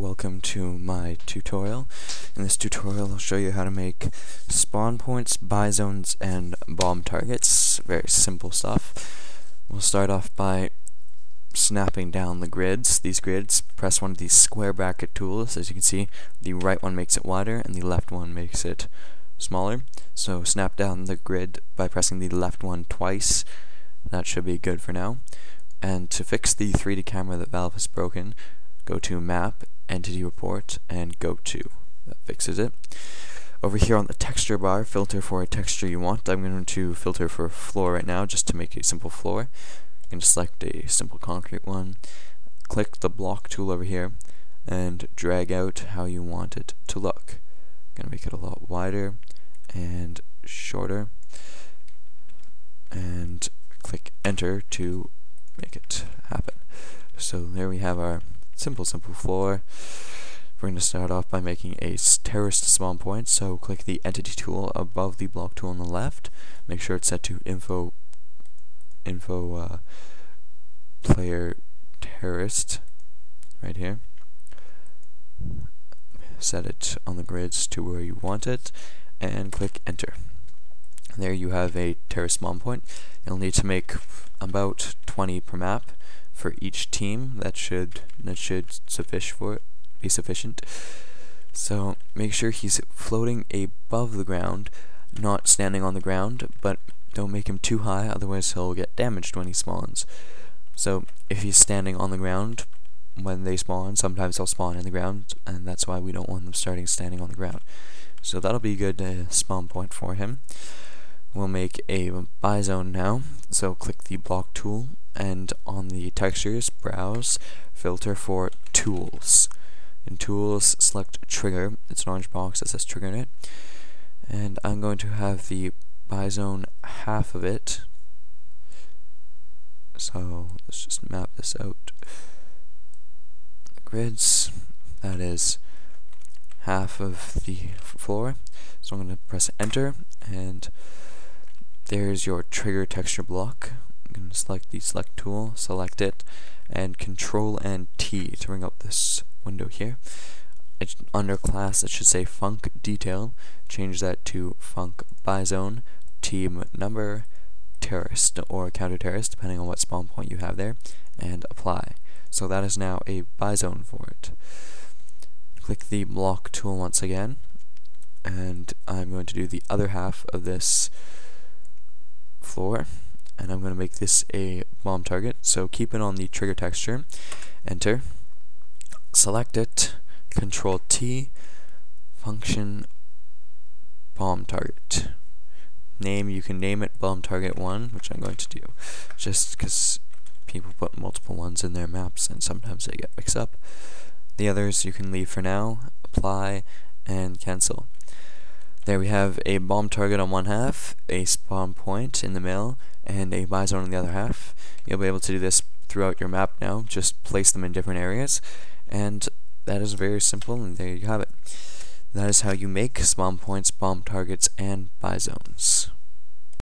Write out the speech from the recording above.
welcome to my tutorial. In this tutorial I'll show you how to make spawn points, buy zones, and bomb targets. Very simple stuff. We'll start off by snapping down the grids. These grids, press one of these square bracket tools. As you can see, the right one makes it wider and the left one makes it smaller. So snap down the grid by pressing the left one twice. That should be good for now. And to fix the 3D camera that Valve has broken, go to Map, Entity Report, and Go To. That fixes it. Over here on the texture bar, filter for a texture you want. I'm going to filter for floor right now, just to make a simple floor. You can select a simple concrete one. Click the block tool over here, and drag out how you want it to look. I'm going to make it a lot wider and shorter. And click Enter to make it happen. So there we have our simple floor. We're going to start off by making a terraced spawn point, so click the entity tool above the block tool on the left. Make sure it's set to info player terraced right here. Set it on the grids to where you want it and click enter. There you have a terraced spawn point. You'll need to make about 20 per map for each team. That should be sufficient. So make sure he's floating above the ground, not standing on the ground, but don't make him too high, otherwise he'll get damaged when he spawns. So if he's standing on the ground when they spawn, sometimes they'll spawn in the ground, and that's why we don't want them standing on the ground. So that'll be a good spawn point for him. We'll make a buy zone now, so click the block tool, and on the textures, browse, filter for tools. In tools, select trigger. It's an orange box that says trigger in it. And I'm going to have the buy zone half of it. So let's just map this out. The grids, that is half of the floor. So I'm going to press enter, and there's your trigger texture block. I'm going to select the select tool, select it, and Control and T to bring up this window here. Under class it should say Func Detail. Change that to Func Buy Zone, Team Number, Terraced, or Counter Terraced, depending on what spawn point you have there, and apply. So that is now a buy zone for it. Click the block tool once again, and I'm going to do the other half of this floor, and I'm going to make this a bomb target. So keep it on the trigger texture, enter, select it, Control T, function bomb target. Name, you can name it bomb target 1, which I'm going to do, just because people put multiple ones in their maps and sometimes they get mixed up. The others you can leave for now, apply, and cancel. There we have a bomb target on one half, a spawn point in the middle, and a buy zone on the other half. You'll be able to do this throughout your map now, just place them in different areas, and that is very simple, and there you have it. That is how you make spawn points, bomb targets, and buy zones.